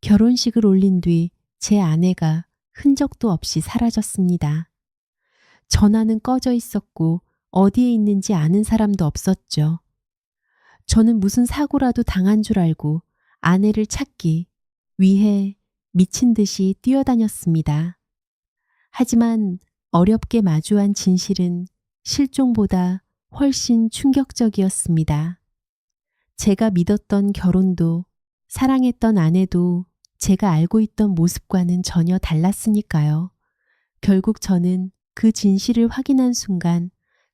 결혼식을 올린 뒤 제 아내가 흔적도 없이 사라졌습니다. 전화는 꺼져 있었고 어디에 있는지 아는 사람도 없었죠. 저는 무슨 사고라도 당한 줄 알고 아내를 찾기 위해 미친 듯이 뛰어다녔습니다. 하지만 어렵게 마주한 진실은 실종보다 훨씬 충격적이었습니다. 제가 믿었던 결혼도 사랑했던 아내도 제가 알고 있던 모습과는 전혀 달랐으니까요. 결국 저는 그 진실을 확인한 순간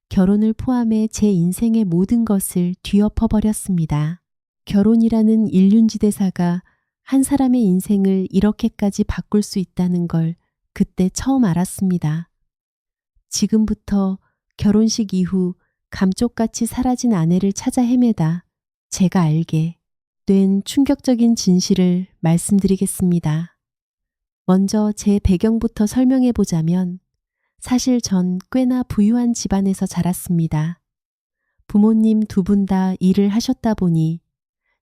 결혼을 포함해 제 인생의 모든 것을 뒤엎어버렸습니다. 결혼이라는 일륜지대사가 한 사람의 인생을 이렇게까지 바꿀 수 있다는 걸 그때 처음 알았습니다. 지금부터 결혼식 이후 감쪽같이 사라진 아내를 찾아 헤매다 제가 알게 된 충격적인 진실을 말씀드리겠습니다. 먼저 제 배경부터 설명해 보자면 사실 전 꽤나 부유한 집안에서 자랐습니다. 부모님 두 분 다 일을 하셨다 보니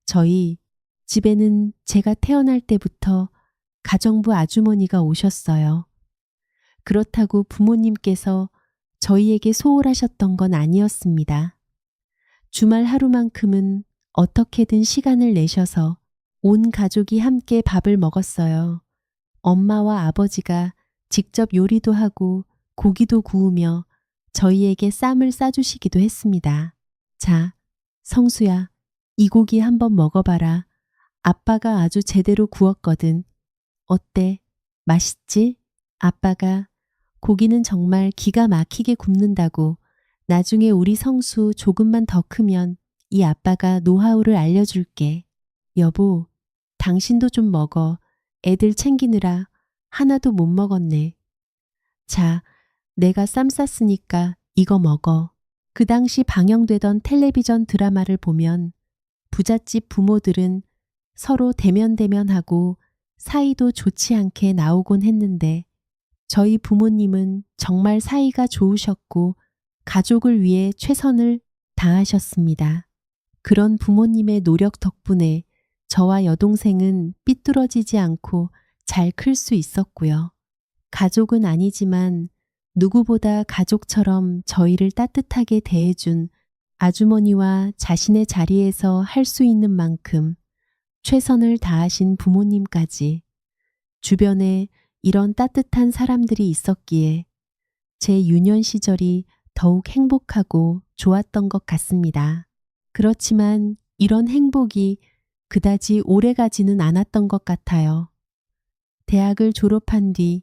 저희 집에는 제가 태어날 때부터 가정부 아주머니가 오셨어요. 그렇다고 부모님께서 저희에게 소홀하셨던 건 아니었습니다. 주말 하루만큼은 어떻게든 시간을 내셔서 온 가족이 함께 밥을 먹었어요. 엄마와 아버지가 직접 요리도 하고 고기도 구우며 저희에게 쌈을 싸주시기도 했습니다. 자, 성수야, 이 고기 한번 먹어봐라. 아빠가 아주 제대로 구웠거든. 어때? 맛있지? 아빠가 고기는 정말 기가 막히게 굽는다고 나중에 우리 성수 조금만 더 크면 이 아빠가 노하우를 알려줄게. 여보, 당신도 좀 먹어. 애들 챙기느라 하나도 못 먹었네. 자, 내가 쌈 쌌으니까 이거 먹어. 그 당시 방영되던 텔레비전 드라마를 보면 부잣집 부모들은 서로 대면대면하고 사이도 좋지 않게 나오곤 했는데 저희 부모님은 정말 사이가 좋으셨고 가족을 위해 최선을 다하셨습니다. 그런 부모님의 노력 덕분에 저와 여동생은 삐뚤어지지 않고 잘 클 수 있었고요. 가족은 아니지만 누구보다 가족처럼 저희를 따뜻하게 대해준 아주머니와 자신의 자리에서 할 수 있는 만큼 최선을 다하신 부모님까지 주변에 이런 따뜻한 사람들이 있었기에 제 유년 시절이 더욱 행복하고 좋았던 것 같습니다. 그렇지만 이런 행복이 그다지 오래가지는 않았던 것 같아요. 대학을 졸업한 뒤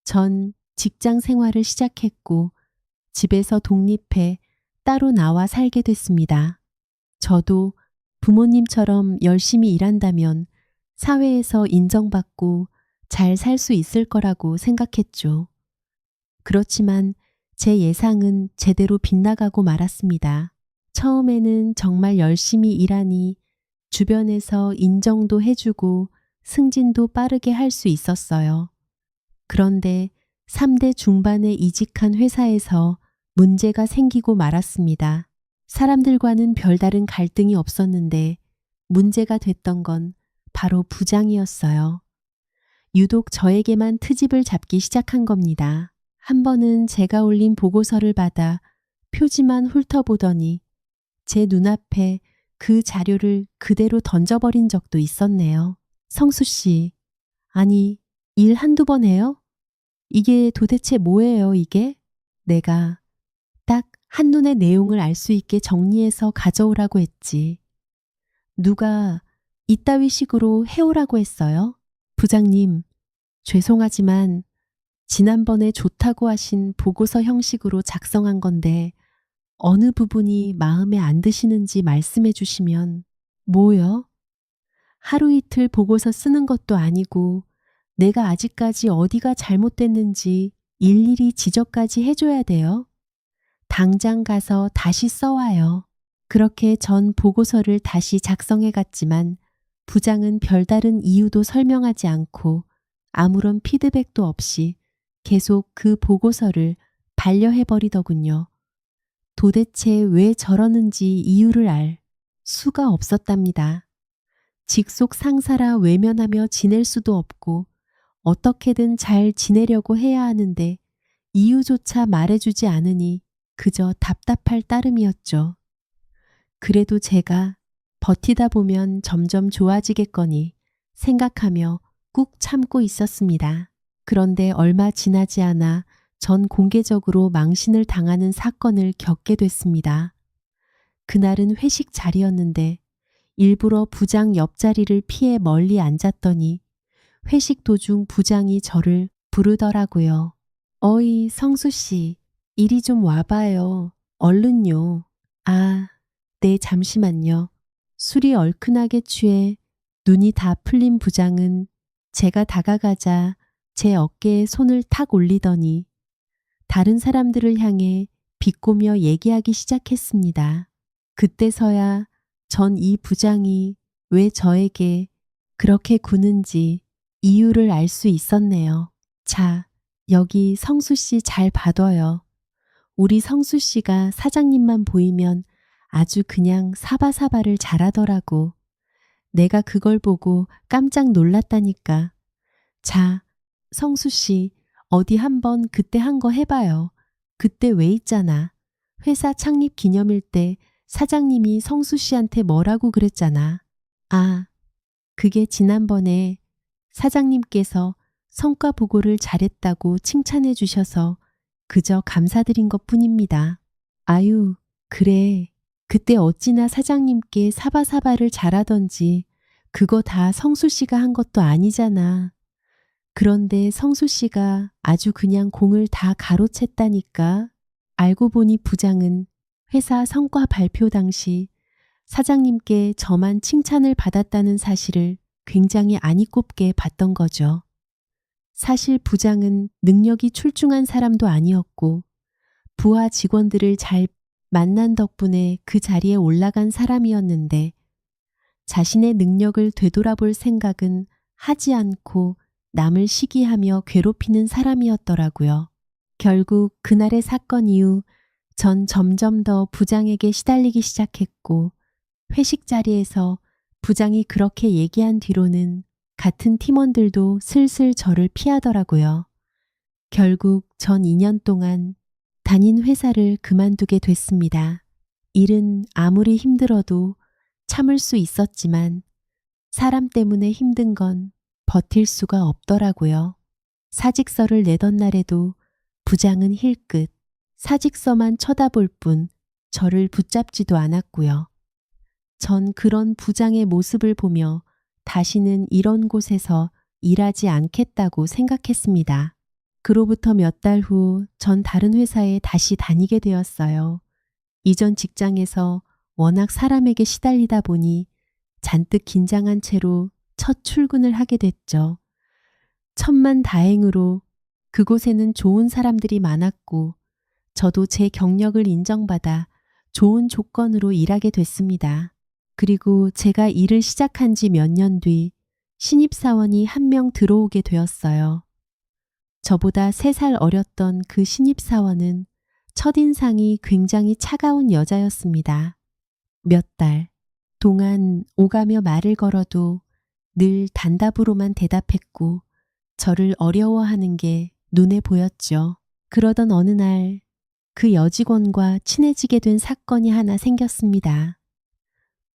전 직장 생활을 시작했고 집에서 독립해 따로 나와 살게 됐습니다. 저도 부모님처럼 열심히 일한다면 사회에서 인정받고 잘 살 수 있을 거라고 생각했죠. 그렇지만 제 예상은 제대로 빗나가고 말았습니다. 처음에는 정말 열심히 일하니 주변에서 인정도 해주고 승진도 빠르게 할 수 있었어요. 그런데 3대 중반에 이직한 회사에서 문제가 생기고 말았습니다. 사람들과는 별다른 갈등이 없었는데 문제가 됐던 건 바로 부장이었어요. 유독 저에게만 트집을 잡기 시작한 겁니다. 한 번은 제가 올린 보고서를 받아 표지만 훑어보더니 제 눈앞에 그 자료를 그대로 던져버린 적도 있었네요. 성수 씨, 아니 일 한두 번 해요? 이게 도대체 뭐예요 이게? 내가 딱 한눈에 내용을 알 수 있게 정리해서 가져오라고 했지. 누가 이따위 식으로 해오라고 했어요? 부장님, 죄송하지만 지난번에 좋다고 하신 보고서 형식으로 작성한 건데 어느 부분이 마음에 안 드시는지 말씀해 주시면. 뭐요? 하루 이틀 보고서 쓰는 것도 아니고 내가 아직까지 어디가 잘못됐는지 일일이 지적까지 해줘야 돼요. 당장 가서 다시 써와요. 그렇게 전 보고서를 다시 작성해 갔지만 부장은 별다른 이유도 설명하지 않고 아무런 피드백도 없이 계속 그 보고서를 반려해버리더군요. 도대체 왜 저러는지 이유를 알 수가 없었답니다. 직속 상사라 외면하며 지낼 수도 없고 어떻게든 잘 지내려고 해야 하는데 이유조차 말해주지 않으니 그저 답답할 따름이었죠. 그래도 제가 버티다 보면 점점 좋아지겠거니 생각하며 꾹 참고 있었습니다. 그런데 얼마 지나지 않아 전 공개적으로 망신을 당하는 사건을 겪게 됐습니다. 그날은 회식 자리였는데 일부러 부장 옆자리를 피해 멀리 앉았더니 회식 도중 부장이 저를 부르더라고요. 어이, 성수 씨, 이리 좀 와봐요. 얼른요. 아, 네, 잠시만요. 술이 얼큰하게 취해 눈이 다 풀린 부장은 제가 다가가자 제 어깨에 손을 탁 올리더니 다른 사람들을 향해 비꼬며 얘기하기 시작했습니다. 그때서야 전 이 부장이 왜 저에게 그렇게 구는지 이유를 알 수 있었네요. 자, 여기 성수 씨 잘 봐둬요. 우리 성수 씨가 사장님만 보이면 아주 그냥 사바사바를 잘하더라고. 내가 그걸 보고 깜짝 놀랐다니까. 자, 성수 씨, 어디 한번 그때 한 거 해봐요. 그때 왜 있잖아. 회사 창립 기념일 때 사장님이 성수 씨한테 뭐라고 그랬잖아. 아, 그게 지난번에 사장님께서 성과 보고를 잘했다고 칭찬해 주셔서 그저 감사드린 것 뿐입니다. 아유, 그래. 그때 어찌나 사장님께 사바사바를 잘하던지 그거 다 성수 씨가 한 것도 아니잖아. 그런데 성수 씨가 아주 그냥 공을 다 가로챘다니까. 알고 보니 부장은 회사 성과 발표 당시 사장님께 저만 칭찬을 받았다는 사실을 굉장히 안이 꼽게 봤던 거죠. 사실 부장은 능력이 출중한 사람도 아니었고 부하 직원들을 잘 만난 덕분에 그 자리에 올라간 사람이었는데 자신의 능력을 되돌아볼 생각은 하지 않고 남을 시기하며 괴롭히는 사람이었더라고요. 결국 그날의 사건 이후 전 점점 더 부장에게 시달리기 시작했고 회식 자리에서 부장이 그렇게 얘기한 뒤로는 같은 팀원들도 슬슬 저를 피하더라고요. 결국 전 2년 동안 다닌 회사를 그만두게 됐습니다. 일은 아무리 힘들어도 참을 수 있었지만 사람 때문에 힘든 건 버틸 수가 없더라고요. 사직서를 내던 날에도 부장은 힐끗 사직서만 쳐다볼 뿐 저를 붙잡지도 않았고요. 전 그런 부장의 모습을 보며 다시는 이런 곳에서 일하지 않겠다고 생각했습니다. 그로부터 몇 달 후 전 다른 회사에 다시 다니게 되었어요. 이전 직장에서 워낙 사람에게 시달리다 보니 잔뜩 긴장한 채로 첫 출근을 하게 됐죠. 천만다행으로 그곳에는 좋은 사람들이 많았고 저도 제 경력을 인정받아 좋은 조건으로 일하게 됐습니다. 그리고 제가 일을 시작한 지 몇 년 뒤 신입사원이 한 명 들어오게 되었어요. 저보다 3살 어렸던 그 신입사원은 첫인상이 굉장히 차가운 여자였습니다. 몇 달 동안 오가며 말을 걸어도 늘 단답으로만 대답했고 저를 어려워하는 게 눈에 보였죠. 그러던 어느 날 그 여직원과 친해지게 된 사건이 하나 생겼습니다.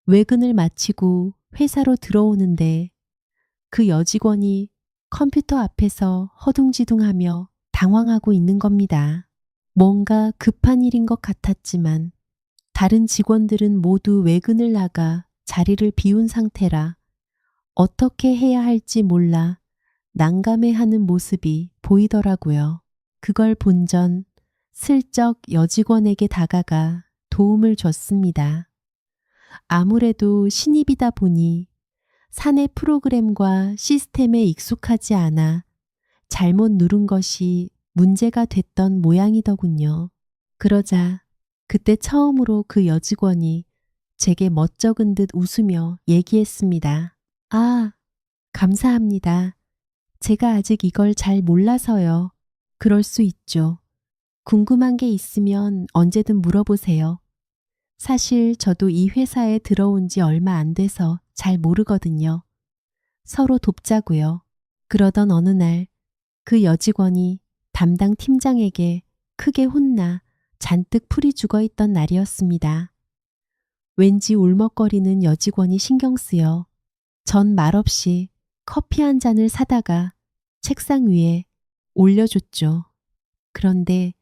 외근을 마치고 회사로 들어오는데 그 여직원이 컴퓨터 앞에서 허둥지둥하며 당황하고 있는 겁니다. 뭔가 급한 일인 것 같았지만 다른 직원들은 모두 외근을 나가 자리를 비운 상태라 어떻게 해야 할지 몰라 난감해하는 모습이 보이더라고요. 그걸 본 전 슬쩍 여직원에게 다가가 도움을 줬습니다. 아무래도 신입이다 보니 사내 프로그램과 시스템에 익숙하지 않아 잘못 누른 것이 문제가 됐던 모양이더군요. 그러자 그때 처음으로 그 여직원이 제게 멋쩍은 듯 웃으며 얘기했습니다. 아, 감사합니다. 제가 아직 이걸 잘 몰라서요. 그럴 수 있죠. 궁금한 게 있으면 언제든 물어보세요. 사실 저도 이 회사에 들어온 지 얼마 안 돼서 잘 모르거든요. 서로 돕자고요. 그러던 어느 날 그 여직원이 담당 팀장에게 크게 혼나 잔뜩 풀이 죽어 있던 날이었습니다. 왠지 울먹거리는 여직원이 신경 쓰여 전 말없이 커피 한 잔을 사다가 책상 위에 올려줬죠. 그런데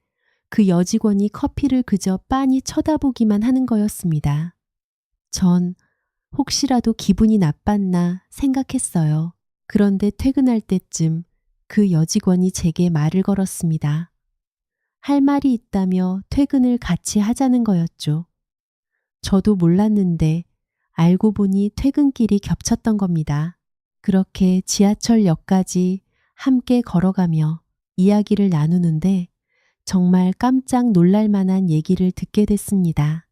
그 여직원이 커피를 그저 빤히 쳐다보기만 하는 거였습니다. 전 혹시라도 기분이 나빴나 생각했어요. 그런데 퇴근할 때쯤 그 여직원이 제게 말을 걸었습니다. 할 말이 있다며 퇴근을 같이 하자는 거였죠. 저도 몰랐는데 알고 보니 퇴근길이 겹쳤던 겁니다. 그렇게 지하철역까지 함께 걸어가며 이야기를 나누는데 정말 깜짝 놀랄 만한 얘기를 듣게 됐습니다.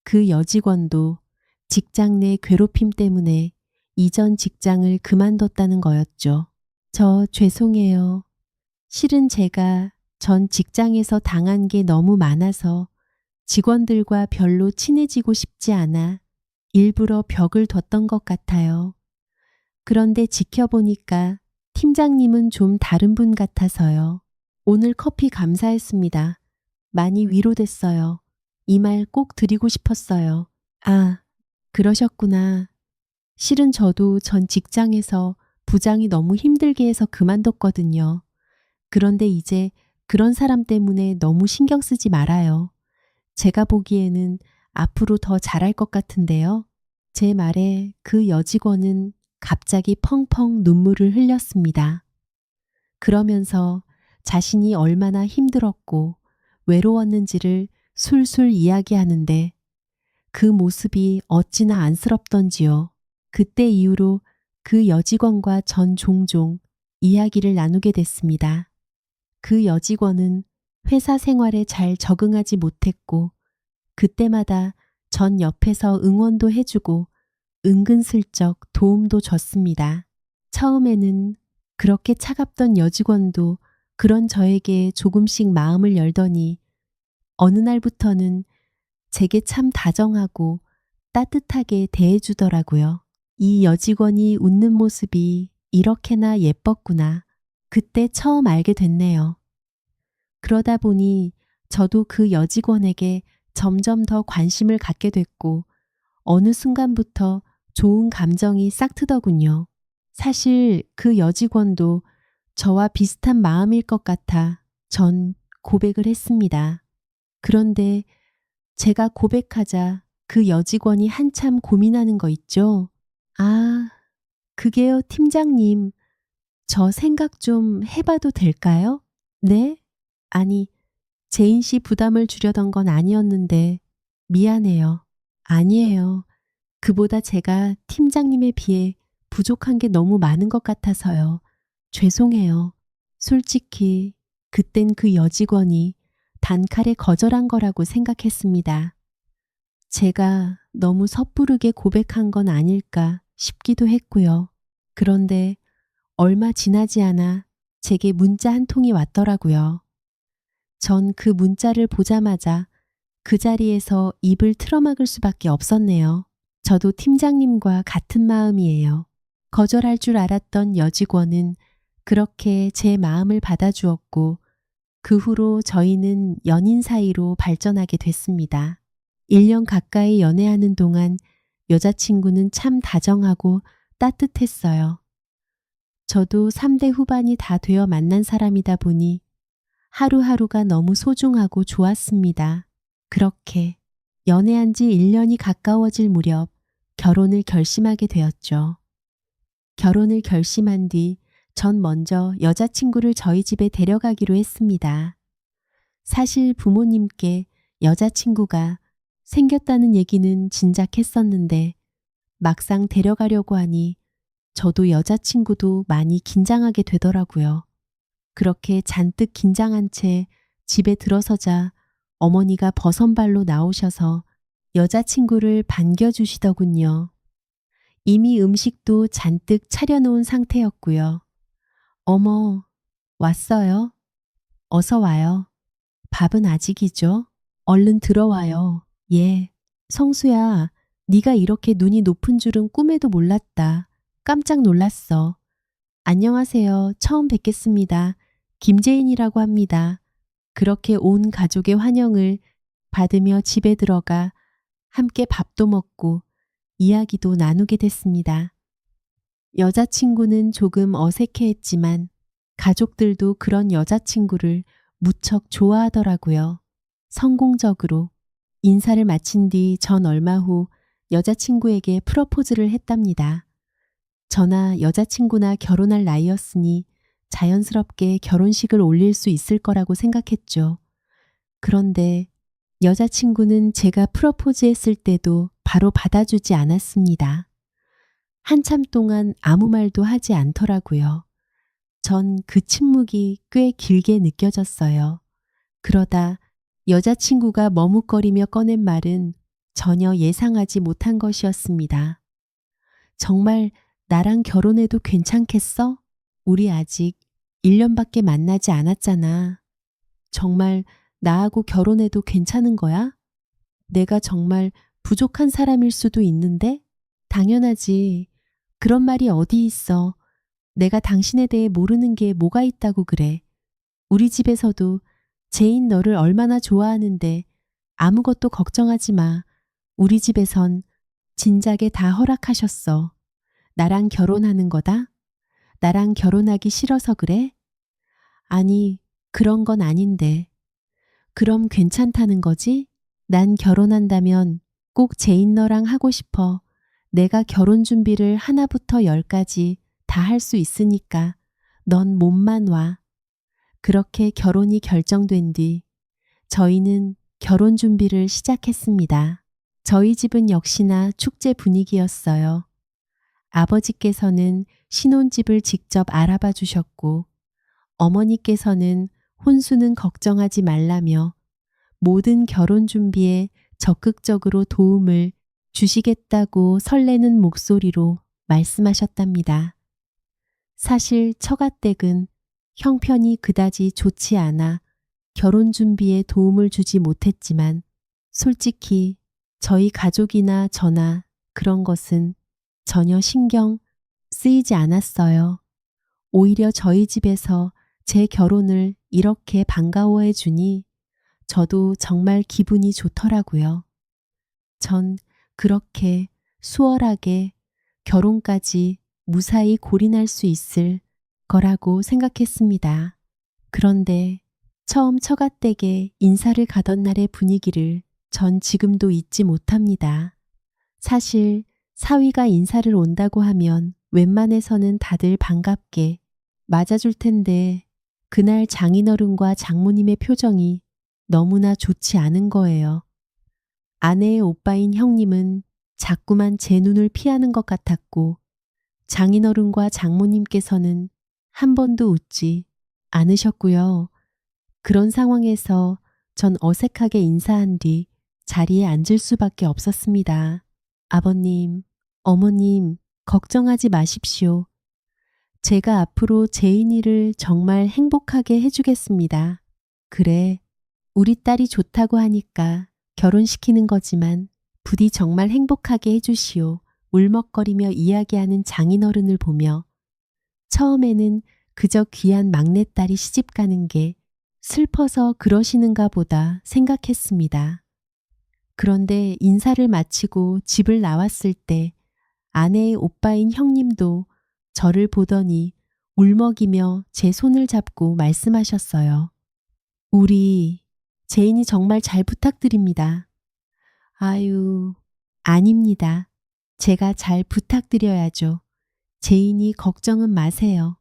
그 여직원도 직장 내 괴롭힘 때문에 이전 직장을 그만뒀다는 거였죠. 저 죄송해요. 실은 제가 전 직장에서 당한 게 너무 많아서 직원들과 별로 친해지고 싶지 않아 일부러 벽을 뒀던 것 같아요. 그런데 지켜보니까 팀장님은 좀 다른 분 같아서요. 오늘 커피 감사했습니다. 많이 위로됐어요. 이 말 꼭 드리고 싶었어요. 아, 그러셨구나. 실은 저도 전 직장에서 부장이 너무 힘들게 해서 그만뒀거든요. 그런데 이제 그런 사람 때문에 너무 신경 쓰지 말아요. 제가 보기에는 앞으로 더 잘할 것 같은데요. 제 말에 그 여직원은 갑자기 펑펑 눈물을 흘렸습니다. 그러면서 자신이 얼마나 힘들었고 외로웠는지를 술술 이야기하는데 그 모습이 어찌나 안쓰럽던지요. 그때 이후로 그 여직원과 전 종종 이야기를 나누게 됐습니다. 그 여직원은 회사 생활에 잘 적응하지 못했고 그때마다 전 옆에서 응원도 해주고 은근슬쩍 도움도 줬습니다. 처음에는 그렇게 차갑던 여직원도 그런 저에게 조금씩 마음을 열더니 어느 날부터는 제게 참 다정하고 따뜻하게 대해주더라고요. 이 여직원이 웃는 모습이 이렇게나 예뻤구나. 그때 처음 알게 됐네요. 그러다 보니 저도 그 여직원에게 점점 더 관심을 갖게 됐고 어느 순간부터 좋은 감정이 싹 트더군요. 사실 그 여직원도 저와 비슷한 마음일 것 같아 전 고백을 했습니다. 그런데 제가 고백하자 그 여직원이 한참 고민하는 거 있죠? 아, 그게요, 팀장님. 저 생각 좀 해봐도 될까요? 네? 아니, 제인 씨 부담을 주려던 건 아니었는데 미안해요. 아니에요. 그보다 제가 팀장님에 비해 부족한 게 너무 많은 것 같아서요. 죄송해요. 솔직히 그땐 그 여직원이 단칼에 거절한 거라고 생각했습니다. 제가 너무 섣부르게 고백한 건 아닐까 싶기도 했고요. 그런데 얼마 지나지 않아 제게 문자 한 통이 왔더라고요. 전 그 문자를 보자마자 그 자리에서 입을 틀어막을 수밖에 없었네요. 저도 팀장님과 같은 마음이에요. 거절할 줄 알았던 여직원은 그렇게 제 마음을 받아주었고 그 후로 저희는 연인 사이로 발전하게 됐습니다. 1년 가까이 연애하는 동안 여자친구는 참 다정하고 따뜻했어요. 저도 3대 후반이 다 되어 만난 사람이다 보니 하루하루가 너무 소중하고 좋았습니다. 그렇게 연애한 지 1년이 가까워질 무렵 결혼을 결심하게 되었죠. 결혼을 결심한 뒤 전 먼저 여자친구를 저희 집에 데려가기로 했습니다. 사실 부모님께 여자친구가 생겼다는 얘기는 진작했었는데 막상 데려가려고 하니 저도 여자친구도 많이 긴장하게 되더라고요. 그렇게 잔뜩 긴장한 채 집에 들어서자 어머니가 버선발로 나오셔서 여자친구를 반겨주시더군요. 이미 음식도 잔뜩 차려놓은 상태였고요. 어머, 왔어요? 어서 와요. 밥은 아직이죠? 얼른 들어와요. 예. 성수야, 네가 이렇게 눈이 높은 줄은 꿈에도 몰랐다. 깜짝 놀랐어. 안녕하세요. 처음 뵙겠습니다. 김재인이라고 합니다. 그렇게 온 가족의 환영을 받으며 집에 들어가 함께 밥도 먹고 이야기도 나누게 됐습니다. 여자친구는 조금 어색해했지만 가족들도 그런 여자친구를 무척 좋아하더라고요. 성공적으로 인사를 마친 뒤 전 얼마 후 여자친구에게 프러포즈를 했답니다. 저나 여자친구나 결혼할 나이였으니 자연스럽게 결혼식을 올릴 수 있을 거라고 생각했죠. 그런데 여자친구는 제가 프러포즈했을 때도 바로 받아주지 않았습니다. 한참 동안 아무 말도 하지 않더라고요. 전 그 침묵이 꽤 길게 느껴졌어요. 그러다 여자친구가 머뭇거리며 꺼낸 말은 전혀 예상하지 못한 것이었습니다. 정말 나랑 결혼해도 괜찮겠어? 우리 아직 1년밖에 만나지 않았잖아. 정말 나하고 결혼해도 괜찮은 거야? 내가 정말 부족한 사람일 수도 있는데? 당연하지. 그런 말이 어디 있어. 내가 당신에 대해 모르는 게 뭐가 있다고 그래. 우리 집에서도 제인 너를 얼마나 좋아하는데 아무것도 걱정하지 마. 우리 집에선 진작에 다 허락하셨어. 나랑 결혼하는 거다? 나랑 결혼하기 싫어서 그래? 아니, 그런 건 아닌데. 그럼 괜찮다는 거지? 난 결혼한다면 꼭 제인 너랑 하고 싶어. 내가 결혼 준비를 하나부터 열까지 다 할 수 있으니까 넌 몸만 와. 그렇게 결혼이 결정된 뒤 저희는 결혼 준비를 시작했습니다. 저희 집은 역시나 축제 분위기였어요. 아버지께서는 신혼집을 직접 알아봐 주셨고 어머니께서는 혼수는 걱정하지 말라며 모든 결혼 준비에 적극적으로 도움을 주시겠다고 설레는 목소리로 말씀하셨답니다. 사실 처가댁은 형편이 그다지 좋지 않아 결혼 준비에 도움을 주지 못했지만 솔직히 저희 가족이나 저나 그런 것은 전혀 신경 쓰이지 않았어요. 오히려 저희 집에서 제 결혼을 이렇게 반가워해 주니 저도 정말 기분이 좋더라고요. 전 그렇게 수월하게 결혼까지 무사히 골인할 수 있을 거라고 생각했습니다. 그런데 처음 처가댁에 인사를 가던 날의 분위기를 전 지금도 잊지 못합니다. 사실 사위가 인사를 온다고 하면 웬만해서는 다들 반갑게 맞아줄 텐데 그날 장인어른과 장모님의 표정이 너무나 좋지 않은 거예요. 아내의 오빠인 형님은 자꾸만 제 눈을 피하는 것 같았고 장인어른과 장모님께서는 한 번도 웃지 않으셨고요. 그런 상황에서 전 어색하게 인사한 뒤 자리에 앉을 수밖에 없었습니다. 아버님, 어머님, 걱정하지 마십시오. 제가 앞으로 제인이를 정말 행복하게 해주겠습니다. 그래, 우리 딸이 좋다고 하니까 결혼시키는 거지만 부디 정말 행복하게 해주시오. 울먹거리며 이야기하는 장인어른을 보며 처음에는 그저 귀한 막내딸이 시집가는 게 슬퍼서 그러시는가 보다 생각했습니다. 그런데 인사를 마치고 집을 나왔을 때 아내의 오빠인 형님도 저를 보더니 울먹이며 제 손을 잡고 말씀하셨어요. 우리 제인이 정말 잘 부탁드립니다. 아유, 아닙니다. 제가 잘 부탁드려야죠. 제인이 걱정은 마세요.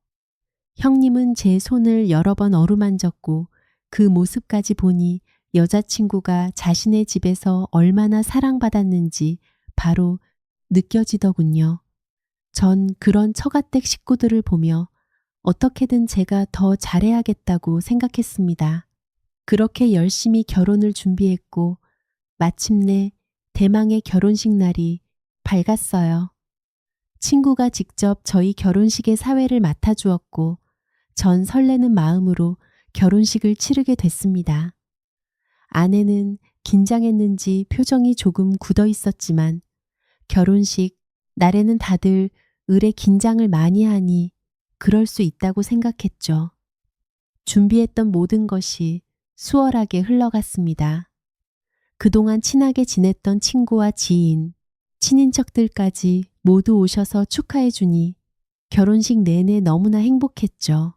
형님은 제 손을 여러 번 어루만졌고 그 모습까지 보니 여자친구가 자신의 집에서 얼마나 사랑받았는지 바로 느껴지더군요. 전 그런 처가댁 식구들을 보며 어떻게든 제가 더 잘해야겠다고 생각했습니다. 그렇게 열심히 결혼을 준비했고 마침내 대망의 결혼식 날이 밝았어요. 친구가 직접 저희 결혼식의 사회를 맡아주었고 전 설레는 마음으로 결혼식을 치르게 됐습니다. 아내는 긴장했는지 표정이 조금 굳어 있었지만 결혼식 날에는 다들 을에 긴장을 많이 하니 그럴 수 있다고 생각했죠. 준비했던 모든 것이 수월하게 흘러갔습니다. 그동안 친하게 지냈던 친구와 지인, 친인척들까지 모두 오셔서 축하해 주니 결혼식 내내 너무나 행복했죠.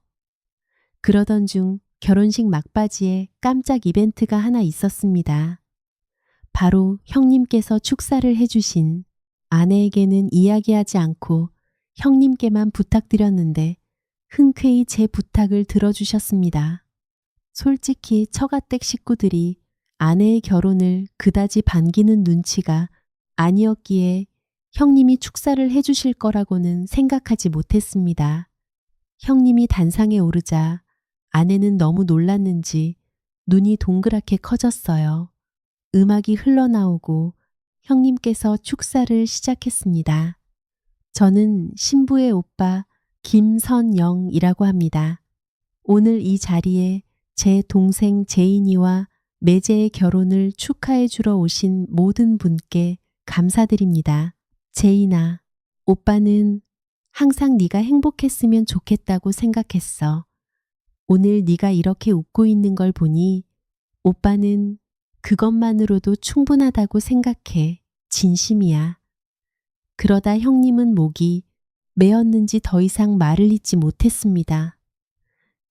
그러던 중 결혼식 막바지에 깜짝 이벤트가 하나 있었습니다. 바로 형님께서 축사를 해주신 아내에게는 이야기하지 않고 형님께만 부탁드렸는데 흔쾌히 제 부탁을 들어주셨습니다. 솔직히 처가댁 식구들이 아내의 결혼을 그다지 반기는 눈치가 아니었기에 형님이 축사를 해주실 거라고는 생각하지 못했습니다. 형님이 단상에 오르자 아내는 너무 놀랐는지 눈이 동그랗게 커졌어요. 음악이 흘러나오고 형님께서 축사를 시작했습니다. 저는 신부의 오빠 김선영이라고 합니다. 오늘 이 자리에 제 동생 제인이와 매제의 결혼을 축하해 주러 오신 모든 분께 감사드립니다. 제인아, 오빠는 항상 네가 행복했으면 좋겠다고 생각했어. 오늘 네가 이렇게 웃고 있는 걸 보니 오빠는 그것만으로도 충분하다고 생각해. 진심이야. 그러다 형님은 목이 메었는지 더 이상 말을 잇지 못했습니다.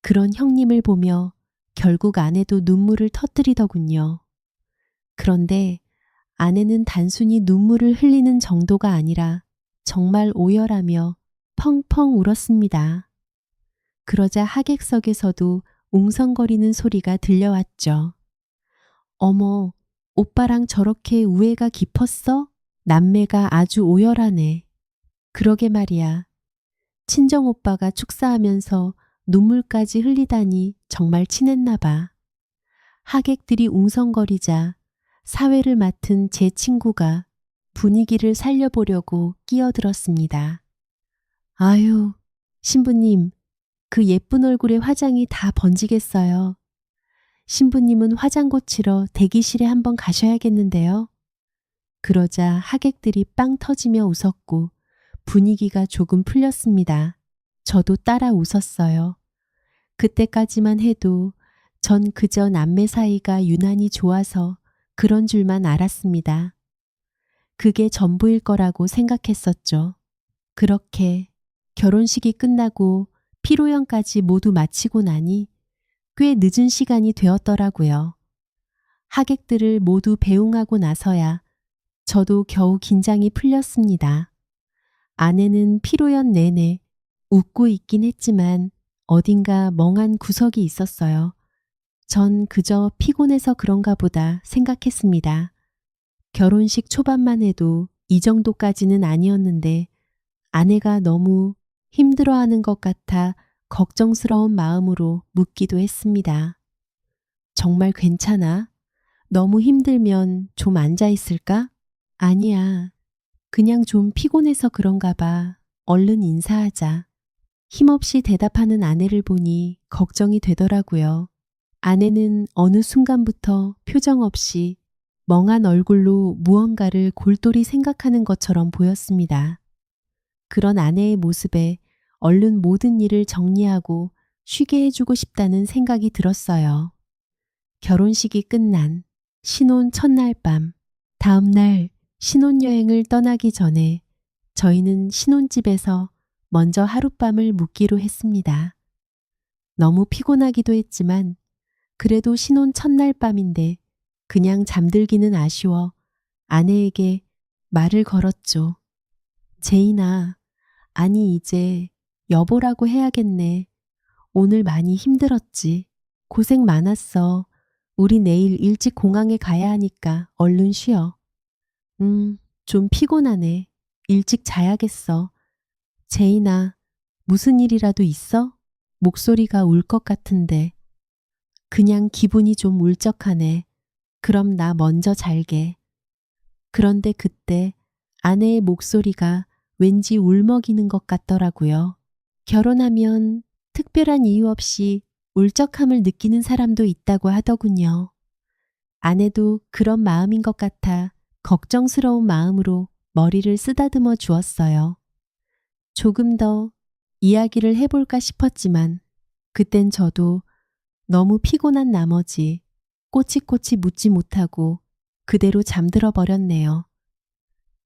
그런 형님을 보며 결국 아내도 눈물을 터뜨리더군요. 그런데 아내는 단순히 눈물을 흘리는 정도가 아니라 정말 오열하며 펑펑 울었습니다. 그러자 하객석에서도 웅성거리는 소리가 들려왔죠. 어머, 오빠랑 저렇게 우애가 깊었어? 남매가 아주 오열하네. 그러게 말이야. 친정오빠가 축사하면서 눈물까지 흘리다니 정말 친했나 봐. 하객들이 웅성거리자 사회를 맡은 제 친구가 분위기를 살려보려고 끼어들었습니다. 아유, 신부님, 그 예쁜 얼굴에 화장이 다 번지겠어요. 신부님은 화장 고치러 대기실에 한번 가셔야겠는데요. 그러자 하객들이 빵 터지며 웃었고 분위기가 조금 풀렸습니다. 저도 따라 웃었어요. 그때까지만 해도 전 그저 남매 사이가 유난히 좋아서 그런 줄만 알았습니다. 그게 전부일 거라고 생각했었죠. 그렇게 결혼식이 끝나고 피로연까지 모두 마치고 나니 꽤 늦은 시간이 되었더라고요. 하객들을 모두 배웅하고 나서야 저도 겨우 긴장이 풀렸습니다. 아내는 피로연 내내 웃고 있긴 했지만 어딘가 멍한 구석이 있었어요. 전 그저 피곤해서 그런가 보다 생각했습니다. 결혼식 초반만 해도 이 정도까지는 아니었는데 아내가 너무 힘들어하는 것 같아 걱정스러운 마음으로 묻기도 했습니다. 정말 괜찮아? 너무 힘들면 좀 앉아 있을까? 아니야. 그냥 좀 피곤해서 그런가 봐. 얼른 인사하자. 힘없이 대답하는 아내를 보니 걱정이 되더라고요. 아내는 어느 순간부터 표정 없이 멍한 얼굴로 무언가를 골똘히 생각하는 것처럼 보였습니다. 그런 아내의 모습에 얼른 모든 일을 정리하고 쉬게 해주고 싶다는 생각이 들었어요. 결혼식이 끝난 신혼 첫날 밤, 다음 날 신혼여행을 떠나기 전에 저희는 신혼집에서 먼저 하룻밤을 묵기로 했습니다. 너무 피곤하기도 했지만 그래도 신혼 첫날 밤인데 그냥 잠들기는 아쉬워 아내에게 말을 걸었죠. 제인아, 아니 이제 여보라고 해야겠네. 오늘 많이 힘들었지. 고생 많았어. 우리 내일 일찍 공항에 가야 하니까 얼른 쉬어. 좀 피곤하네. 일찍 자야겠어. 제인아, 무슨 일이라도 있어? 목소리가 울 것 같은데. 그냥 기분이 좀 울적하네. 그럼 나 먼저 잘게. 그런데 그때 아내의 목소리가 왠지 울먹이는 것 같더라고요. 결혼하면 특별한 이유 없이 울적함을 느끼는 사람도 있다고 하더군요. 아내도 그런 마음인 것 같아 걱정스러운 마음으로 머리를 쓰다듬어 주었어요. 조금 더 이야기를 해볼까 싶었지만 그땐 저도 너무 피곤한 나머지 꼬치꼬치 묻지 못하고 그대로 잠들어 버렸네요.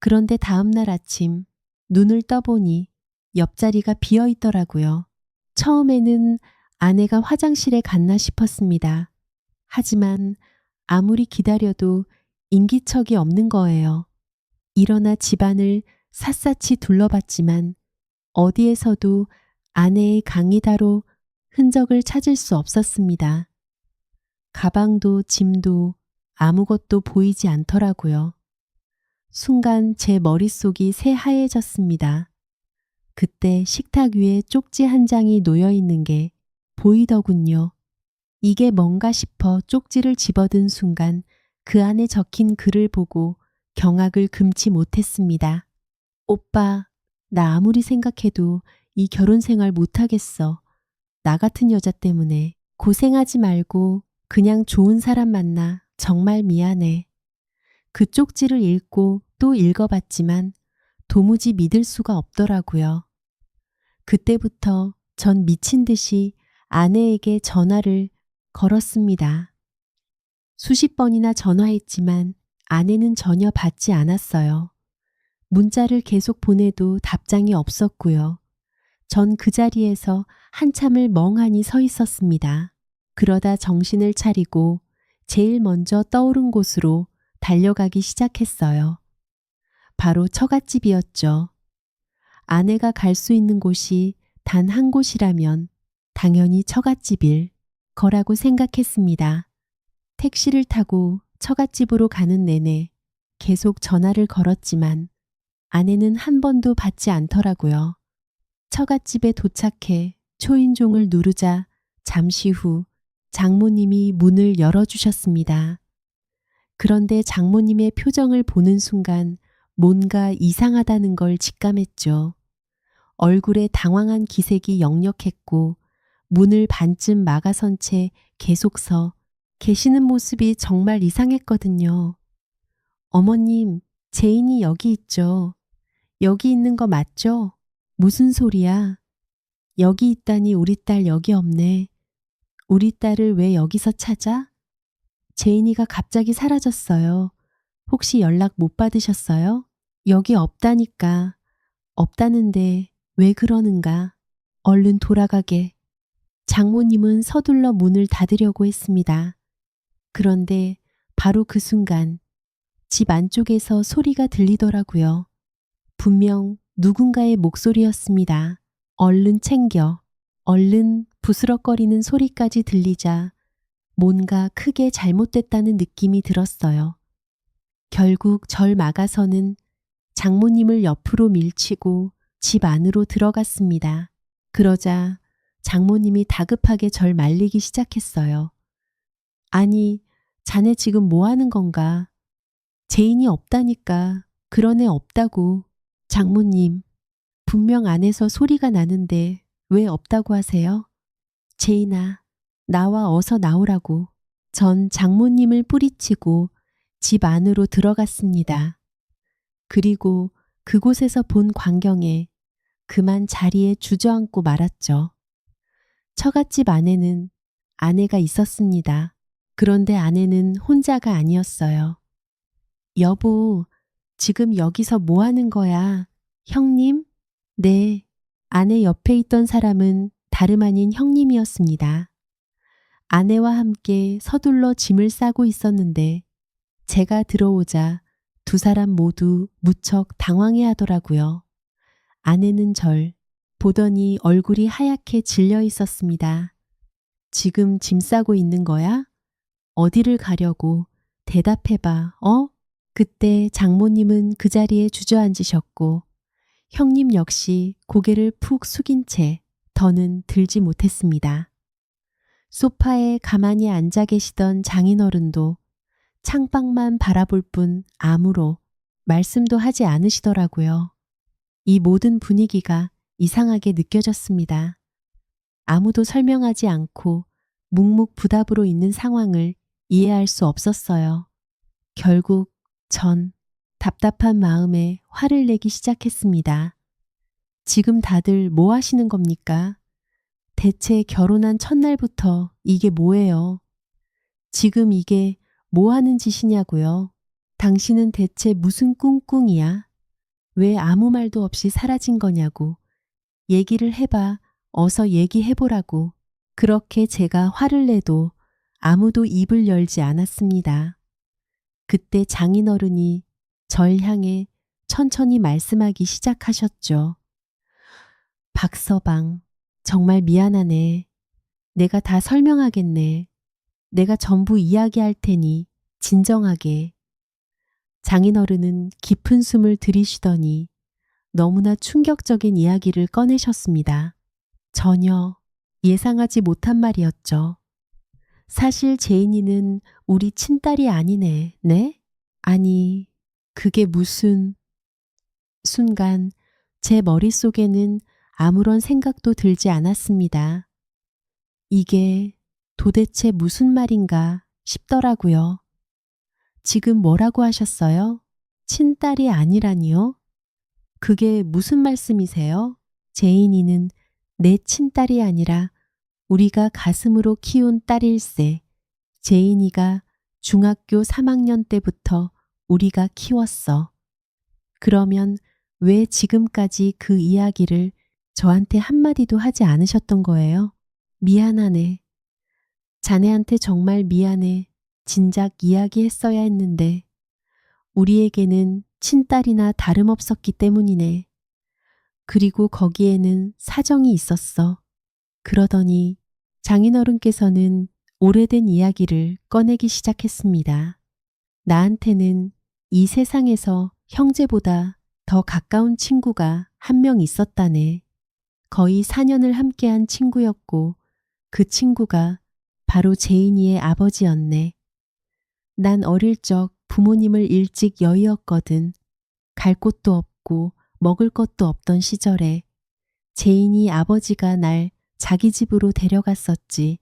그런데 다음날 아침 눈을 떠보니 옆자리가 비어 있더라고요. 처음에는 아내가 화장실에 갔나 싶었습니다. 하지만 아무리 기다려도 인기척이 없는 거예요. 일어나 집안을 샅샅이 둘러봤지만 어디에서도 아내의 강의다로 흔적을 찾을 수 없었습니다. 가방도 짐도 아무것도 보이지 않더라고요. 순간 제 머릿속이 새하얘졌습니다. 그때 식탁 위에 쪽지 한 장이 놓여 있는 게 보이더군요. 이게 뭔가 싶어 쪽지를 집어든 순간 그 안에 적힌 글을 보고 경악을 금치 못했습니다. 오빠, 나 아무리 생각해도 이 결혼 생활 못하겠어. 나 같은 여자 때문에 고생하지 말고 그냥 좋은 사람 만나. 정말 미안해. 그 쪽지를 읽고 또 읽어봤지만 도무지 믿을 수가 없더라고요. 그때부터 전 미친 듯이 아내에게 전화를 걸었습니다. 수십 번이나 전화했지만 아내는 전혀 받지 않았어요. 문자를 계속 보내도 답장이 없었고요. 전 그 자리에서 한참을 멍하니 서 있었습니다. 그러다 정신을 차리고 제일 먼저 떠오른 곳으로 달려가기 시작했어요. 바로 처갓집이었죠. 아내가 갈 수 있는 곳이 단 한 곳이라면 당연히 처갓집일 거라고 생각했습니다. 택시를 타고 처갓집으로 가는 내내 계속 전화를 걸었지만 아내는 한 번도 받지 않더라고요. 처갓집에 도착해 초인종을 누르자 잠시 후 장모님이 문을 열어주셨습니다. 그런데 장모님의 표정을 보는 순간 뭔가 이상하다는 걸 직감했죠. 얼굴에 당황한 기색이 역력했고 문을 반쯤 막아선 채 계속 서 계시는 모습이 정말 이상했거든요. 어머님, 제인이 여기 있죠. 여기 있는 거 맞죠? 무슨 소리야? 여기 있다니 우리 딸 여기 없네. 우리 딸을 왜 여기서 찾아? 제인이가 갑자기 사라졌어요. 혹시 연락 못 받으셨어요? 여기 없다니까. 없다는데 왜 그러는가? 얼른 돌아가게. 장모님은 서둘러 문을 닫으려고 했습니다. 그런데 바로 그 순간 집 안쪽에서 소리가 들리더라고요. 분명 누군가의 목소리였습니다. 얼른 챙겨. 얼른 부스럭거리는 소리까지 들리자 뭔가 크게 잘못됐다는 느낌이 들었어요. 결국 절 막아서는 장모님을 옆으로 밀치고 집 안으로 들어갔습니다. 그러자 장모님이 다급하게 절 말리기 시작했어요. 아니, 자네 지금 뭐 하는 건가? 제인이 없다니까. 그런 애 없다고. 장모님, 분명 안에서 소리가 나는데 왜 없다고 하세요? 제인아, 나와 어서 나오라고. 전 장모님을 뿌리치고 집 안으로 들어갔습니다. 그리고 그곳에서 본 광경에 그만 자리에 주저앉고 말았죠. 처갓집 안에는 아내가 있었습니다. 그런데 아내는 혼자가 아니었어요. 여보, 지금 여기서 뭐 하는 거야? 형님? 네, 아내 옆에 있던 사람은 다름 아닌 형님이었습니다. 아내와 함께 서둘러 짐을 싸고 있었는데 제가 들어오자 두 사람 모두 무척 당황해 하더라고요. 아내는 절 보더니 얼굴이 하얗게 질려 있었습니다. 지금 짐 싸고 있는 거야? 어디를 가려고? 대답해봐, 어? 그때 장모님은 그 자리에 주저앉으셨고 형님 역시 고개를 푹 숙인 채 더는 들지 못했습니다. 소파에 가만히 앉아 계시던 장인어른도 창밖만 바라볼 뿐 아무로 말씀도 하지 않으시더라고요. 이 모든 분위기가 이상하게 느껴졌습니다. 아무도 설명하지 않고 묵묵부답으로 있는 상황을 이해할 수 없었어요. 결국 전 답답한 마음에 화를 내기 시작했습니다. 지금 다들 뭐 하시는 겁니까? 대체 결혼한 첫날부터 이게 뭐예요? 지금 이게 뭐 하는 짓이냐고요? 당신은 대체 무슨 꿍꿍이야? 왜 아무 말도 없이 사라진 거냐고. 얘기를 해봐. 어서 얘기해보라고. 그렇게 제가 화를 내도 아무도 입을 열지 않았습니다. 그때 장인어른이 절 향해 천천히 말씀하기 시작하셨죠. 박서방, 정말 미안하네. 내가 다 설명하겠네. 내가 전부 이야기할 테니 진정하게. 장인어른은 깊은 숨을 들이쉬더니 너무나 충격적인 이야기를 꺼내셨습니다. 전혀 예상하지 못한 말이었죠. 사실 제인이는 우리 친딸이 아니네. 네? 아니, 그게 무슨... 순간 제 머릿속에는 아무런 생각도 들지 않았습니다. 이게 도대체 무슨 말인가 싶더라고요. 지금 뭐라고 하셨어요? 친딸이 아니라니요? 그게 무슨 말씀이세요? 제인이는 내 친딸이 아니라 우리가 가슴으로 키운 딸일세. 제인이가 중학교 3학년 때부터 우리가 키웠어. 그러면 왜 지금까지 그 이야기를 저한테 한마디도 하지 않으셨던 거예요? 미안하네. 자네한테 정말 미안해. 진작 이야기했어야 했는데 우리에게는 친딸이나 다름없었기 때문이네. 그리고 거기에는 사정이 있었어. 그러더니 장인어른께서는 오래된 이야기를 꺼내기 시작했습니다. 나한테는 이 세상에서 형제보다 더 가까운 친구가 한 명 있었다네. 거의 4년을 함께한 친구였고 그 친구가 바로 제인이의 아버지였네. 난 어릴 적 부모님을 일찍 여의었거든. 갈 곳도 없고 먹을 것도 없던 시절에 제인이 아버지가 날 자기 집으로 데려갔었지.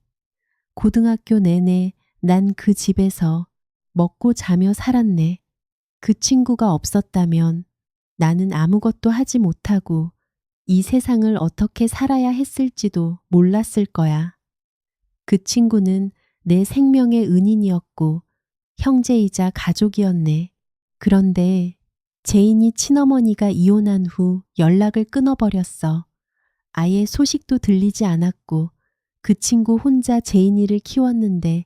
고등학교 내내 난 그 집에서 먹고 자며 살았네. 그 친구가 없었다면 나는 아무것도 하지 못하고 이 세상을 어떻게 살아야 했을지도 몰랐을 거야. 그 친구는 내 생명의 은인이었고 형제이자 가족이었네. 그런데 제인이 친어머니가 이혼한 후 연락을 끊어버렸어. 아예 소식도 들리지 않았고 그 친구 혼자 제인이를 키웠는데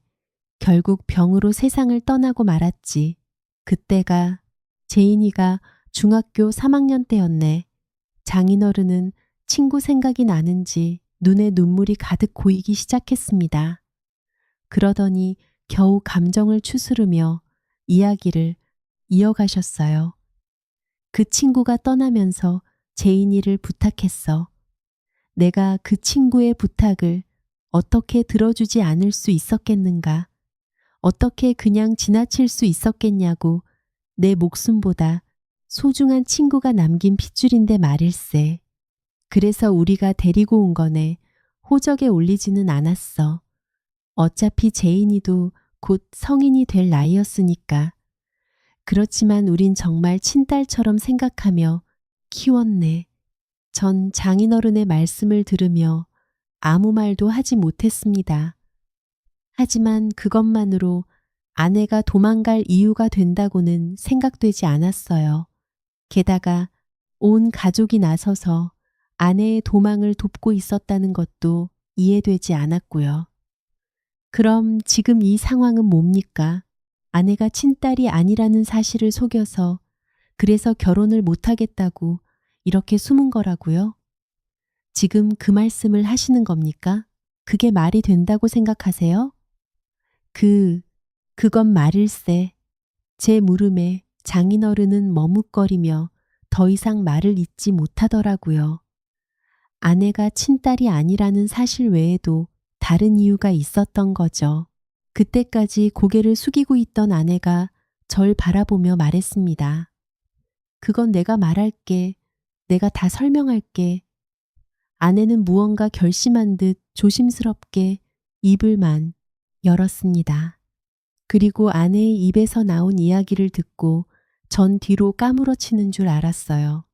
결국 병으로 세상을 떠나고 말았지. 그때가 제인이가 중학교 3학년 때였네. 장인어른은 친구 생각이 나는지 눈에 눈물이 가득 고이기 시작했습니다. 그러더니 겨우 감정을 추스르며 이야기를 이어가셨어요. 그 친구가 떠나면서 제인이를 부탁했어. 내가 그 친구의 부탁을 어떻게 들어주지 않을 수 있었겠는가? 어떻게 그냥 지나칠 수 있었겠냐고. 내 목숨보다 소중한 친구가 남긴 핏줄인데 말일세. 그래서 우리가 데리고 온 거네. 호적에 올리지는 않았어. 어차피 제인이도 곧 성인이 될 나이였으니까. 그렇지만 우린 정말 친딸처럼 생각하며 키웠네. 전 장인어른의 말씀을 들으며 아무 말도 하지 못했습니다. 하지만 그것만으로 아내가 도망갈 이유가 된다고는 생각되지 않았어요. 게다가 온 가족이 나서서 아내의 도망을 돕고 있었다는 것도 이해되지 않았고요. 그럼 지금 이 상황은 뭡니까? 아내가 친딸이 아니라는 사실을 속여서 그래서 결혼을 못하겠다고 이렇게 숨은 거라고요? 지금 그 말씀을 하시는 겁니까? 그게 말이 된다고 생각하세요? 그건 말일세. 제 물음에 장인어른은 머뭇거리며 더 이상 말을 잇지 못하더라고요. 아내가 친딸이 아니라는 사실 외에도 다른 이유가 있었던 거죠. 그때까지 고개를 숙이고 있던 아내가 절 바라보며 말했습니다. 그건 내가 말할게. 내가 다 설명할게. 아내는 무언가 결심한 듯 조심스럽게 입을만 열었습니다. 그리고 아내의 입에서 나온 이야기를 듣고 전 뒤로 까무러치는 줄 알았어요.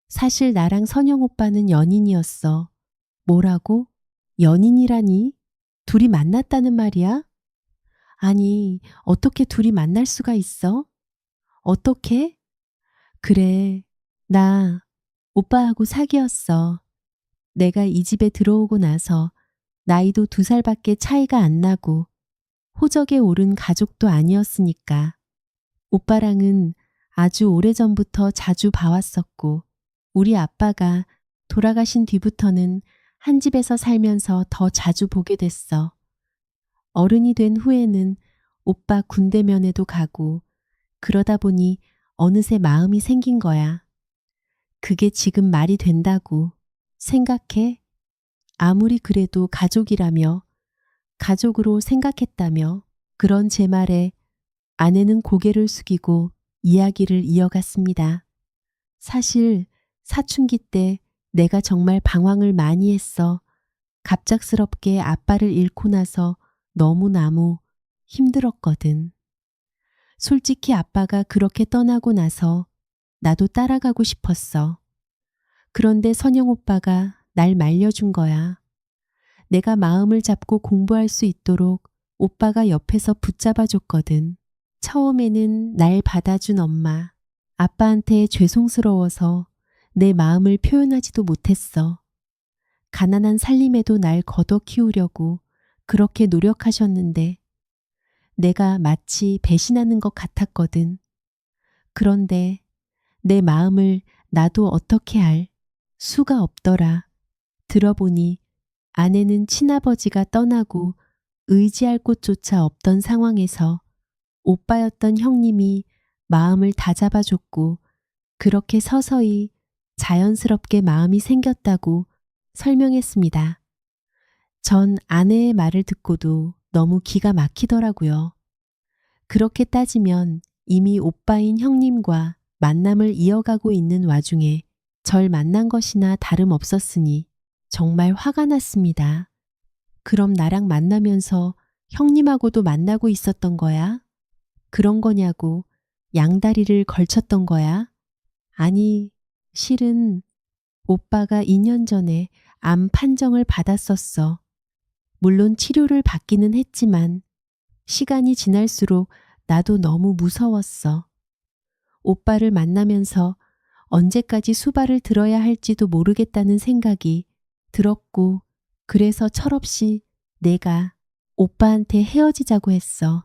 사실 나랑 선영 오빠는 연인이었어. 뭐라고? 연인이라니? 둘이 만났다는 말이야? 아니, 어떻게 둘이 만날 수가 있어? 어떻게? 그래, 나 오빠하고 사귀었어. 내가 이 집에 들어오고 나서 나이도 2살밖에 차이가 안 나고 호적에 오른 가족도 아니었으니까. 오빠랑은 아주 오래전부터 자주 봐왔었고 우리 아빠가 돌아가신 뒤부터는 한 집에서 살면서 더 자주 보게 됐어. 어른이 된 후에는 오빠 군대 면회도 가고 그러다 보니 어느새 마음이 생긴 거야. 그게 지금 말이 된다고. 생각해? 아무리 그래도 가족이라며, 가족으로 생각했다며. 그런 제 말에 아내는 고개를 숙이고 이야기를 이어갔습니다. 사실 사춘기 때 내가 정말 방황을 많이 했어. 갑작스럽게 아빠를 잃고 나서 너무너무 힘들었거든. 솔직히 아빠가 그렇게 떠나고 나서 나도 따라가고 싶었어. 그런데 선영 오빠가 날 말려준 거야. 내가 마음을 잡고 공부할 수 있도록 오빠가 옆에서 붙잡아줬거든. 처음에는 날 받아준 엄마, 아빠한테 죄송스러워서 내 마음을 표현하지도 못했어. 가난한 살림에도 날 걷어 키우려고 그렇게 노력하셨는데 내가 마치 배신하는 것 같았거든. 그런데 내 마음을 나도 어떻게 할 수가 없더라. 들어보니 아내는 친아버지가 떠나고 의지할 곳조차 없던 상황에서 오빠였던 형님이 마음을 다잡아줬고 그렇게 서서히 자연스럽게 마음이 생겼다고 설명했습니다. 전 아내의 말을 듣고도 너무 기가 막히더라고요. 그렇게 따지면 이미 오빠인 형님과 만남을 이어가고 있는 와중에 절 만난 것이나 다름없었으니 정말 화가 났습니다. 그럼 나랑 만나면서 형님하고도 만나고 있었던 거야? 그런 거냐고 양다리를 걸쳤던 거야? 아니, 실은 오빠가 2년 전에 암 판정을 받았었어. 물론 치료를 받기는 했지만 시간이 지날수록 나도 너무 무서웠어. 오빠를 만나면서 언제까지 수발을 들어야 할지도 모르겠다는 생각이 들었고 그래서 철없이 내가 오빠한테 헤어지자고 했어.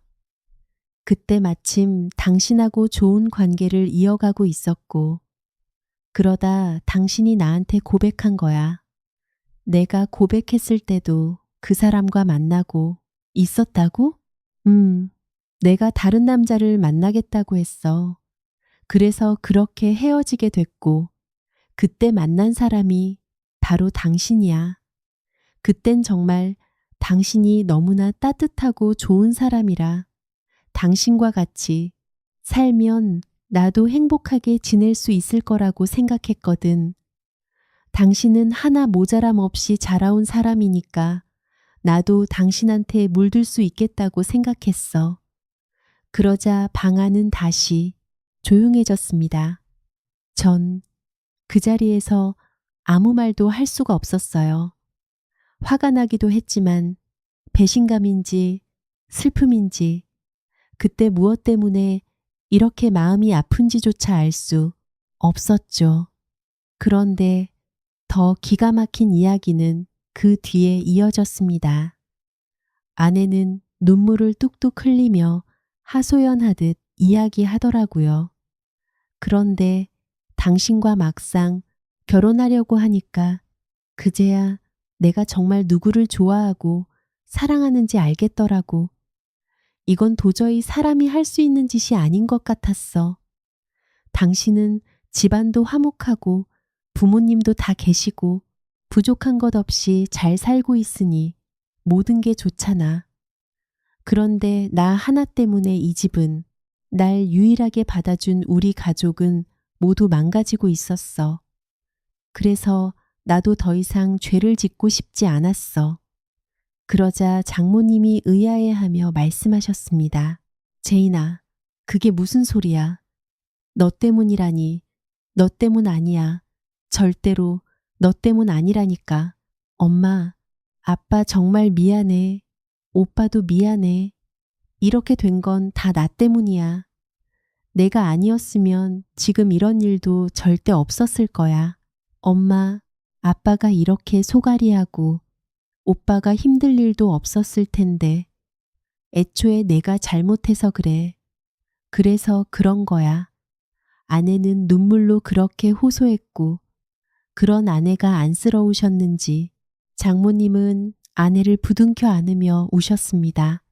그때 마침 당신하고 좋은 관계를 이어가고 있었고 그러다 당신이 나한테 고백한 거야. 내가 고백했을 때도 그 사람과 만나고 있었다고? 내가 다른 남자를 만나겠다고 했어. 그래서 그렇게 헤어지게 됐고 그때 만난 사람이 바로 당신이야. 그땐 정말 당신이 너무나 따뜻하고 좋은 사람이라 당신과 같이 살면 나도 행복하게 지낼 수 있을 거라고 생각했거든. 당신은 하나 모자람 없이 자라온 사람이니까 나도 당신한테 물들 수 있겠다고 생각했어. 그러자 방 안은 다시 조용해졌습니다. 전 그 자리에서 아무 말도 할 수가 없었어요. 화가 나기도 했지만 배신감인지 슬픔인지 그때 무엇 때문에 이렇게 마음이 아픈지조차 알 수 없었죠. 그런데 더 기가 막힌 이야기는 그 뒤에 이어졌습니다. 아내는 눈물을 뚝뚝 흘리며 하소연하듯 이야기하더라고요. 그런데 당신과 막상 결혼하려고 하니까 그제야 내가 정말 누구를 좋아하고 사랑하는지 알겠더라고. 이건 도저히 사람이 할 수 있는 짓이 아닌 것 같았어. 당신은 집안도 화목하고 부모님도 다 계시고 부족한 것 없이 잘 살고 있으니 모든 게 좋잖아. 그런데 나 하나 때문에 이 집은, 날 유일하게 받아준 우리 가족은 모두 망가지고 있었어. 그래서 나도 더 이상 죄를 짓고 싶지 않았어. 그러자 장모님이 의아해하며 말씀하셨습니다. 제인아, 그게 무슨 소리야? 너 때문이라니. 너 때문 아니야. 절대로 너 때문 아니라니까. 엄마, 아빠 정말 미안해. 오빠도 미안해. 이렇게 된 건 다 나 때문이야. 내가 아니었으면 지금 이런 일도 절대 없었을 거야. 엄마, 아빠가 이렇게 소갈이하고 오빠가 힘들 일도 없었을 텐데 애초에 내가 잘못해서 그래. 그래서 그런 거야. 아내는 눈물로 그렇게 호소했고 그런 아내가 안쓰러우셨는지 장모님은 아내를 부둥켜 안으며 우셨습니다.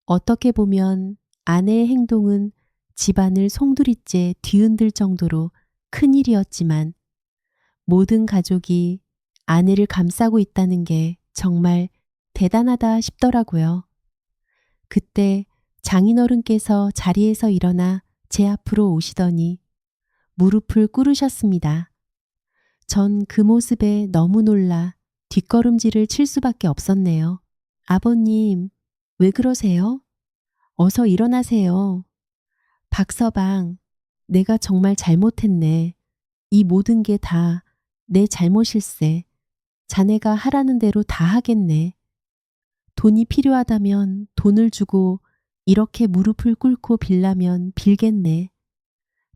어떻게 보면 아내의 행동은 집안을 송두리째 뒤흔들 정도로 큰일이었지만 모든 가족이 아내를 감싸고 있다는 게 정말 대단하다 싶더라고요. 그때 장인어른께서 자리에서 일어나 제 앞으로 오시더니 무릎을 꿇으셨습니다. 전 그 모습에 너무 놀라 뒷걸음질을 칠 수밖에 없었네요. 아버님, 왜 그러세요? 어서 일어나세요. 박서방, 내가 정말 잘못했네. 이 모든 게 다 내 잘못일세. 자네가 하라는 대로 다 하겠네. 돈이 필요하다면 돈을 주고 이렇게 무릎을 꿇고 빌라면 빌겠네.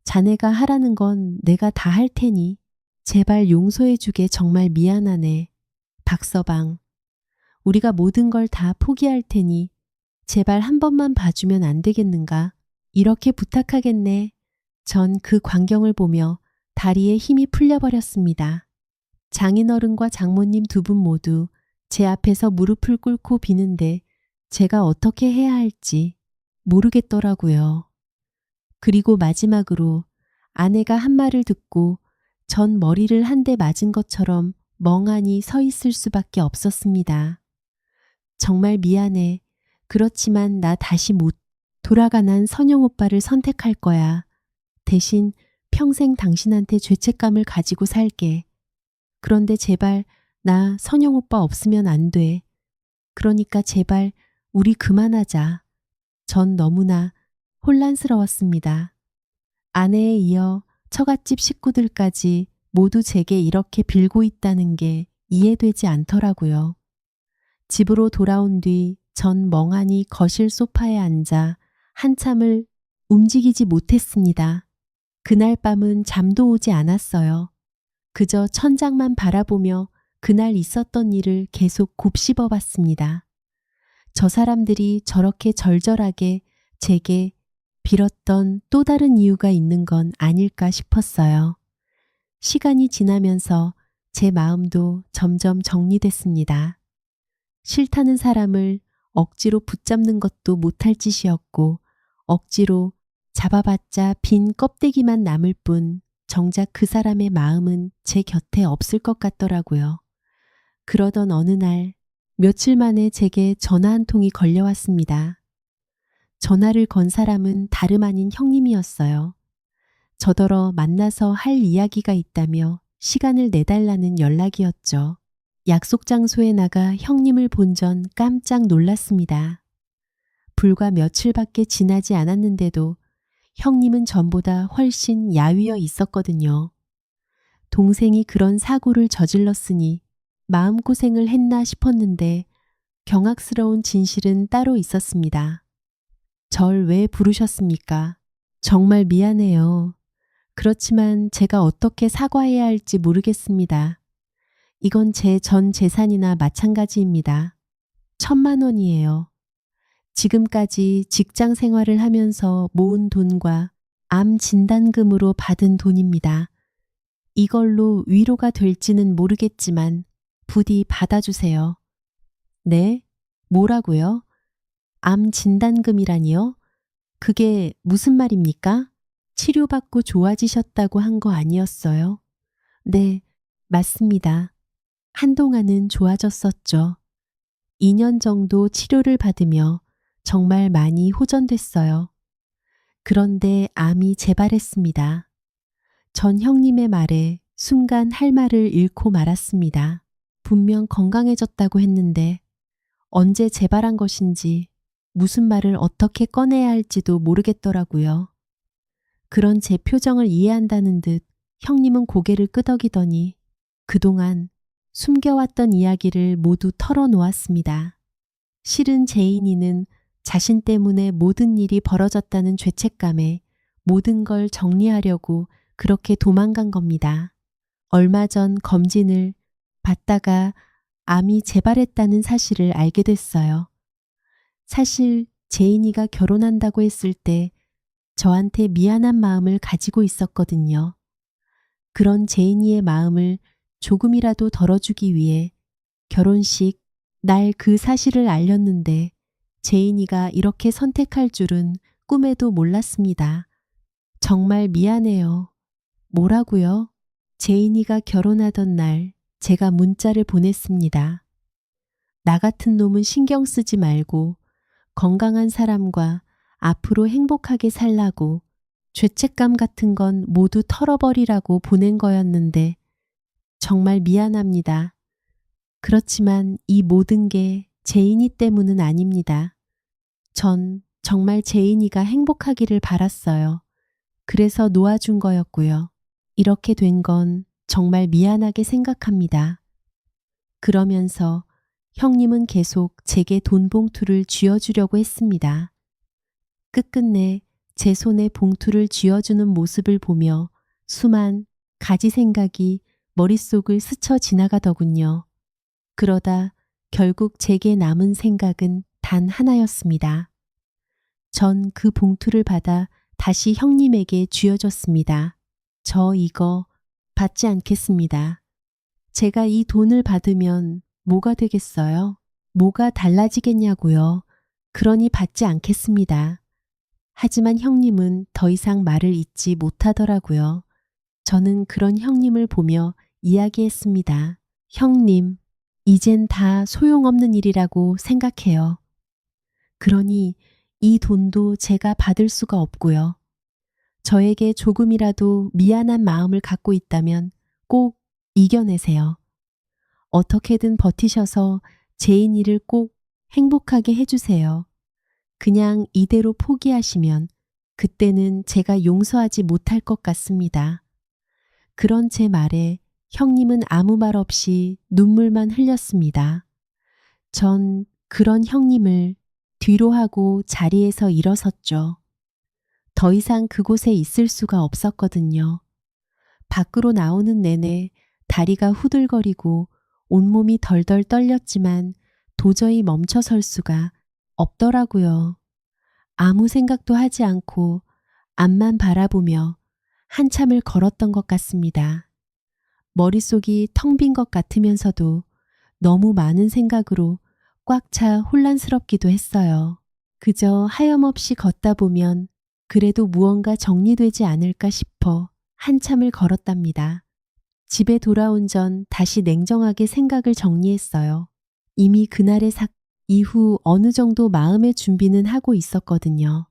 자네가 하라는 건 내가 다 할 테니 제발 용서해 주게 정말 미안하네. 박서방, 우리가 모든 걸 다 포기할 테니 제발 한 번만 봐주면 안 되겠는가? 이렇게 부탁하겠네. 전 그 광경을 보며 다리에 힘이 풀려버렸습니다. 장인어른과 장모님 두 분 모두 제 앞에서 무릎을 꿇고 비는데 제가 어떻게 해야 할지 모르겠더라고요. 그리고 마지막으로 아내가 한 말을 듣고 전 머리를 한 대 맞은 것처럼 멍하니 서 있을 수밖에 없었습니다. 정말 미안해. 그렇지만 나 다시 못 돌아가. 난 선영 오빠를 선택할 거야. 대신 평생 당신한테 죄책감을 가지고 살게. 그런데 제발 나 선영 오빠 없으면 안 돼. 그러니까 제발 우리 그만하자. 전 너무나 혼란스러웠습니다. 아내에 이어 처갓집 식구들까지 모두 제게 이렇게 빌고 있다는 게 이해되지 않더라고요. 집으로 돌아온 뒤 전 멍하니 거실 소파에 앉아 한참을 움직이지 못했습니다. 그날 밤은 잠도 오지 않았어요. 그저 천장만 바라보며 그날 있었던 일을 계속 곱씹어 봤습니다. 저 사람들이 저렇게 절절하게 제게 빌었던 또 다른 이유가 있는 건 아닐까 싶었어요. 시간이 지나면서 제 마음도 점점 정리됐습니다. 싫다는 사람을 억지로 붙잡는 것도 못할 짓이었고 억지로 잡아봤자 빈 껍데기만 남을 뿐 정작 그 사람의 마음은 제 곁에 없을 것 같더라고요. 그러던 어느 날 며칠 만에 제게 전화 한 통이 걸려왔습니다. 전화를 건 사람은 다름 아닌 형님이었어요. 저더러 만나서 할 이야기가 있다며 시간을 내달라는 연락이었죠. 약속 장소에 나가 형님을 본 전 깜짝 놀랐습니다. 불과 며칠밖에 지나지 않았는데도 형님은 전보다 훨씬 야위어 있었거든요. 동생이 그런 사고를 저질렀으니 마음고생을 했나 싶었는데 경악스러운 진실은 따로 있었습니다. 절 왜 부르셨습니까? 정말 미안해요. 그렇지만 제가 어떻게 사과해야 할지 모르겠습니다. 이건 제 전 재산이나 마찬가지입니다. 1,000만 원이에요. 지금까지 직장 생활을 하면서 모은 돈과 암 진단금으로 받은 돈입니다. 이걸로 위로가 될지는 모르겠지만 부디 받아주세요. 네? 뭐라고요? 암 진단금이라니요? 그게 무슨 말입니까? 치료받고 좋아지셨다고 한 거 아니었어요? 네, 맞습니다. 한동안은 좋아졌었죠. 2년 정도 치료를 받으며 정말 많이 호전됐어요. 그런데 암이 재발했습니다. 전 형님의 말에 순간 할 말을 잃고 말았습니다. 분명 건강해졌다고 했는데 언제 재발한 것인지 무슨 말을 어떻게 꺼내야 할지도 모르겠더라고요. 그런 제 표정을 이해한다는 듯 형님은 고개를 끄덕이더니 그동안 숨겨왔던 이야기를 모두 털어놓았습니다. 실은 제인이는 자신 때문에 모든 일이 벌어졌다는 죄책감에 모든 걸 정리하려고 그렇게 도망간 겁니다. 얼마 전 검진을 받다가 암이 재발했다는 사실을 알게 됐어요. 사실 제인이가 결혼한다고 했을 때 저한테 미안한 마음을 가지고 있었거든요. 그런 제인이의 마음을 조금이라도 덜어주기 위해 결혼식 날 그 사실을 알렸는데 제인이가 이렇게 선택할 줄은 꿈에도 몰랐습니다. 정말 미안해요. 뭐라고요? 제인이가 결혼하던 날 제가 문자를 보냈습니다. 나 같은 놈은 신경 쓰지 말고 건강한 사람과 앞으로 행복하게 살라고 죄책감 같은 건 모두 털어버리라고 보낸 거였는데 정말 미안합니다. 그렇지만 이 모든 게 제인이 때문은 아닙니다. 전 정말 제인이가 행복하기를 바랐어요. 그래서 놓아준 거였고요. 이렇게 된 건 정말 미안하게 생각합니다. 그러면서 형님은 계속 제게 돈 봉투를 쥐어주려고 했습니다. 끝끝내 제 손에 봉투를 쥐어주는 모습을 보며 수만 가지 생각이 머릿속을 스쳐 지나가더군요. 그러다 결국 제게 남은 생각은 단 하나였습니다. 전 그 봉투를 받아 다시 형님에게 쥐어줬습니다. 저 이거 받지 않겠습니다. 제가 이 돈을 받으면 뭐가 되겠어요? 뭐가 달라지겠냐고요. 그러니 받지 않겠습니다. 하지만 형님은 더 이상 말을 잇지 못하더라고요. 저는 그런 형님을 보며 이야기했습니다. 형님, 이젠 다 소용없는 일이라고 생각해요. 그러니 이 돈도 제가 받을 수가 없고요. 저에게 조금이라도 미안한 마음을 갖고 있다면 꼭 이겨내세요. 어떻게든 버티셔서 제인이를 꼭 행복하게 해주세요. 그냥 이대로 포기하시면 그때는 제가 용서하지 못할 것 같습니다. 그런 제 말에 형님은 아무 말 없이 눈물만 흘렸습니다. 전 그런 형님을 뒤로 하고 자리에서 일어섰죠. 더 이상 그곳에 있을 수가 없었거든요. 밖으로 나오는 내내 다리가 후들거리고 온몸이 덜덜 떨렸지만 도저히 멈춰설 수가 없더라고요. 아무 생각도 하지 않고 앞만 바라보며 한참을 걸었던 것 같습니다. 머릿속이 텅 빈 것 같으면서도 너무 많은 생각으로 꽉 차 혼란스럽기도 했어요. 그저 하염없이 걷다 보면 그래도 무언가 정리되지 않을까 싶어 한참을 걸었답니다. 집에 돌아온 전 다시 냉정하게 생각을 정리했어요. 이미 그날의 이후 어느 정도 마음의 준비는 하고 있었거든요.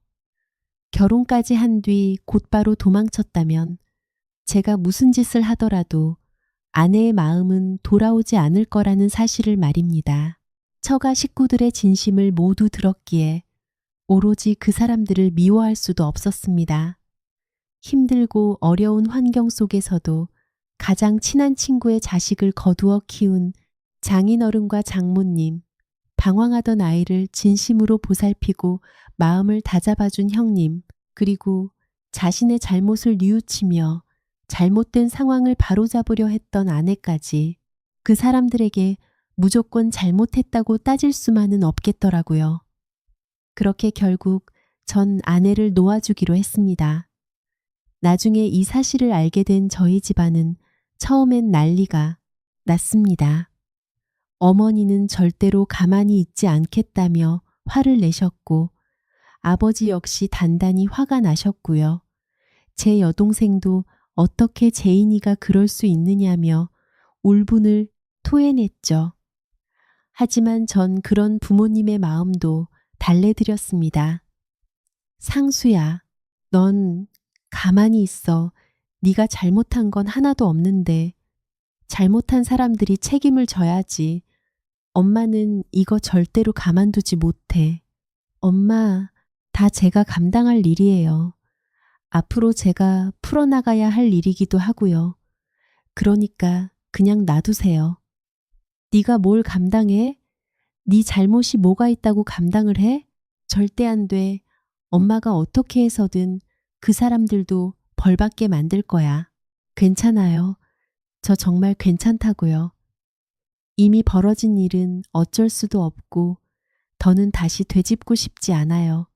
결혼까지 한 뒤 곧바로 도망쳤다면 제가 무슨 짓을 하더라도 아내의 마음은 돌아오지 않을 거라는 사실을 말입니다. 처가 식구들의 진심을 모두 들었기에 오로지 그 사람들을 미워할 수도 없었습니다. 힘들고 어려운 환경 속에서도 가장 친한 친구의 자식을 거두어 키운 장인어른과 장모님, 방황하던 아이를 진심으로 보살피고 마음을 다잡아준 형님, 그리고 자신의 잘못을 뉘우치며 잘못된 상황을 바로잡으려 했던 아내까지 그 사람들에게 무조건 잘못했다고 따질 수만은 없겠더라고요. 그렇게 결국 전 아내를 놓아주기로 했습니다. 나중에 이 사실을 알게 된 저희 집안은 처음엔 난리가 났습니다. 어머니는 절대로 가만히 있지 않겠다며 화를 내셨고 아버지 역시 단단히 화가 나셨고요. 제 여동생도 어떻게 제인이가 그럴 수 있느냐며 울분을 토해냈죠. 하지만 전 그런 부모님의 마음도 달래드렸습니다. 상수야, 넌 가만히 있어. 네가 잘못한 건 하나도 없는데 잘못한 사람들이 책임을 져야지. 엄마는 이거 절대로 가만두지 못해. 엄마, 다 제가 감당할 일이에요. 앞으로 제가 풀어나가야 할 일이기도 하고요. 그러니까 그냥 놔두세요. 네가 뭘 감당해? 네 잘못이 뭐가 있다고 감당을 해? 절대 안 돼. 엄마가 어떻게 해서든 그 사람들도 벌받게 만들 거야. 괜찮아요. 저 정말 괜찮다고요. 이미 벌어진 일은 어쩔 수도 없고 더는 다시 되짚고 싶지 않아요.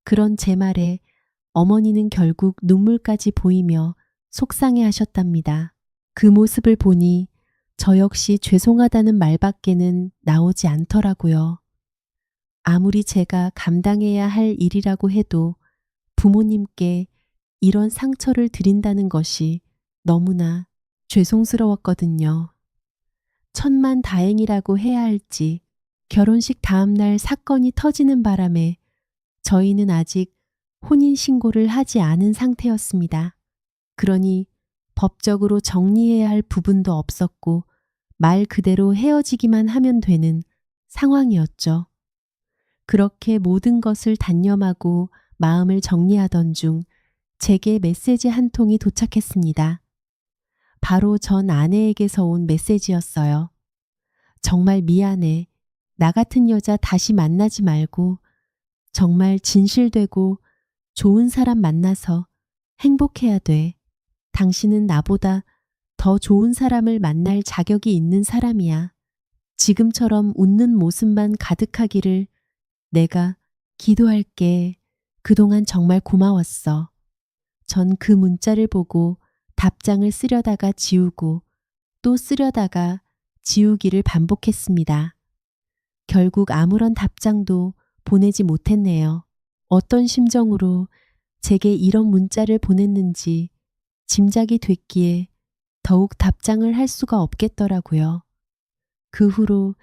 그런 제 말에 어머니는 결국 눈물까지 보이며 속상해 하셨답니다. 그 모습을 보니 저 역시 죄송하다는 말밖에는 나오지 않더라고요. 아무리 제가 감당해야 할 일이라고 해도 부모님께 이런 상처를 드린다는 것이 너무나 죄송스러웠거든요. 천만 다행이라고 해야 할지 결혼식 다음날 사건이 터지는 바람에 저희는 아직 혼인신고를 하지 않은 상태였습니다. 그러니 법적으로 정리해야 할 부분도 없었고 말 그대로 헤어지기만 하면 되는 상황이었죠. 그렇게 모든 것을 단념하고 마음을 정리하던 중 제게 메시지 한 통이 도착했습니다. 바로 전 아내에게서 온 메시지였어요. 정말 미안해. 나 같은 여자 다시 만나지 말고 정말 진실되고 좋은 사람 만나서 행복해야 돼. 당신은 나보다 더 좋은 사람을 만날 자격이 있는 사람이야. 지금처럼 웃는 모습만 가득하기를 내가 기도할게. 그동안 정말 고마웠어. 전 그 문자를 보고 답장을 쓰려다가 지우고 또 쓰려다가 지우기를 반복했습니다. 결국 아무런 답장도 보내지 못했네요. 어떤 심정으로 제게 이런 문자를 보냈는지 짐작이 됐기에 더욱 답장을 할 수가 없겠더라고요. 그 후로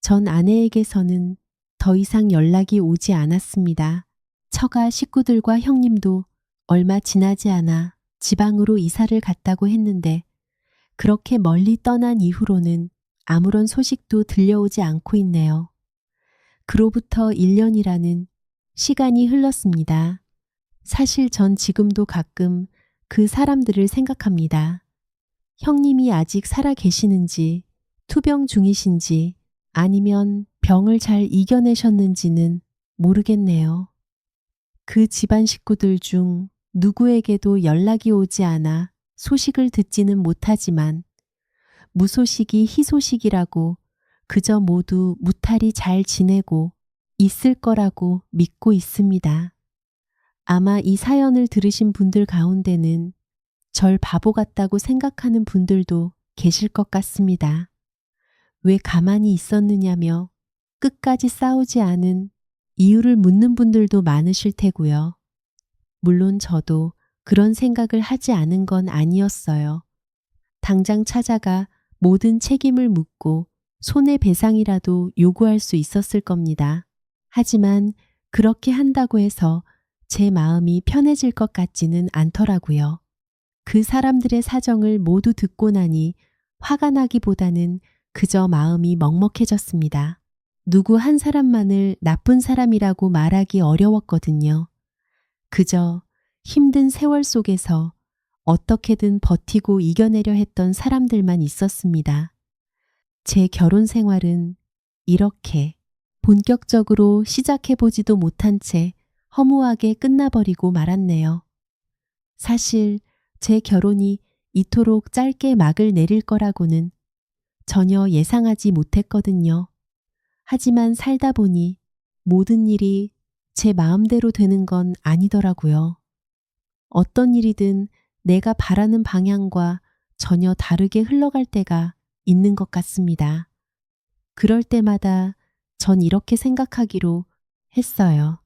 전 아내에게서는 더 이상 연락이 오지 않았습니다. 처가 식구들과 형님도 얼마 지나지 않아 지방으로 이사를 갔다고 했는데 그렇게 멀리 떠난 이후로는 아무런 소식도 들려오지 않고 있네요. 그로부터 1년이라는 시간이 흘렀습니다. 사실 전 지금도 가끔 그 사람들을 생각합니다. 형님이 아직 살아 계시는지, 투병 중이신지, 아니면 병을 잘 이겨내셨는지는 모르겠네요. 그 집안 식구들 중 누구에게도 연락이 오지 않아 소식을 듣지는 못하지만 무소식이 희소식이라고 그저 모두 무탈히 잘 지내고 있을 거라고 믿고 있습니다. 아마 이 사연을 들으신 분들 가운데는 절 바보 같다고 생각하는 분들도 계실 것 같습니다. 왜 가만히 있었느냐며 끝까지 싸우지 않은 이유를 묻는 분들도 많으실 테고요. 물론 저도 그런 생각을 하지 않은 건 아니었어요. 당장 찾아가 모든 책임을 묻고 손해배상이라도 요구할 수 있었을 겁니다. 하지만 그렇게 한다고 해서 제 마음이 편해질 것 같지는 않더라고요. 그 사람들의 사정을 모두 듣고 나니 화가 나기보다는 그저 마음이 먹먹해졌습니다. 누구 한 사람만을 나쁜 사람이라고 말하기 어려웠거든요. 그저 힘든 세월 속에서 어떻게든 버티고 이겨내려 했던 사람들만 있었습니다. 제 결혼 생활은 이렇게 본격적으로 시작해보지도 못한 채 허무하게 끝나버리고 말았네요. 사실 제 결혼이 이토록 짧게 막을 내릴 거라고는 전혀 예상하지 못했거든요. 하지만 살다 보니 모든 일이 제 마음대로 되는 건 아니더라고요. 어떤 일이든 내가 바라는 방향과 전혀 다르게 흘러갈 때가 있는 것 같습니다. 그럴 때마다 전 이렇게 생각하기로 했어요.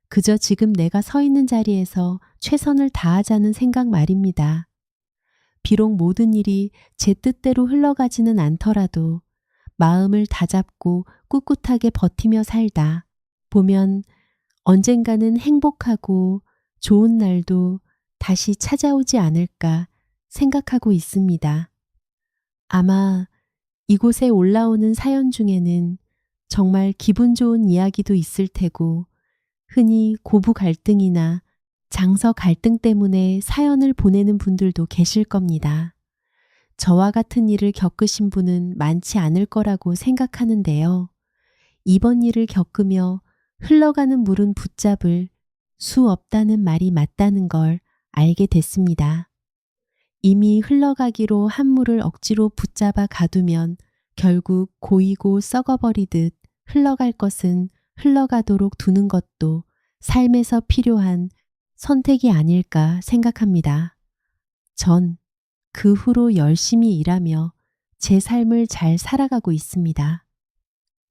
그저 지금 내가 서 있는 자리에서 최선을 다하자는 생각 말입니다. 비록 모든 일이 제 뜻대로 흘러가지는 않더라도 마음을 다잡고 꿋꿋하게 버티며 살다 보면 언젠가는 행복하고 좋은 날도 다시 찾아오지 않을까 생각하고 있습니다. 아마 이곳에 올라오는 사연 중에는 정말 기분 좋은 이야기도 있을 테고 흔히 고부 갈등이나 장서 갈등 때문에 사연을 보내는 분들도 계실 겁니다. 저와 같은 일을 겪으신 분은 많지 않을 거라고 생각하는데요. 이번 일을 겪으며 흘러가는 물은 붙잡을 수 없다는 말이 맞다는 걸 알게 됐습니다. 이미 흘러가기로 한 물을 억지로 붙잡아 가두면 결국 고이고 썩어버리듯 흘러갈 것은 흘러가도록 두는 것도 삶에서 필요한 선택이 아닐까 생각합니다. 전 그 후로 열심히 일하며 제 삶을 잘 살아가고 있습니다.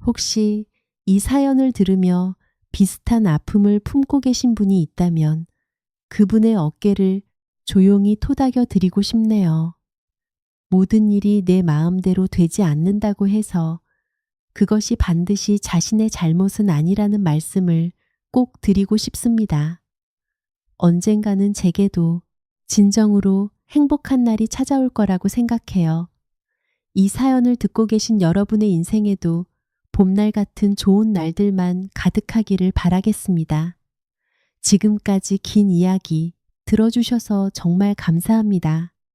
혹시 이 사연을 들으며 비슷한 아픔을 품고 계신 분이 있다면 그분의 어깨를 조용히 토닥여 드리고 싶네요. 모든 일이 내 마음대로 되지 않는다고 해서 그것이 반드시 자신의 잘못은 아니라는 말씀을 꼭 드리고 싶습니다. 언젠가는 제게도 진정으로 행복한 날이 찾아올 거라고 생각해요. 이 사연을 듣고 계신 여러분의 인생에도 봄날 같은 좋은 날들만 가득하기를 바라겠습니다. 지금까지 긴 이야기 들어주셔서 정말 감사합니다.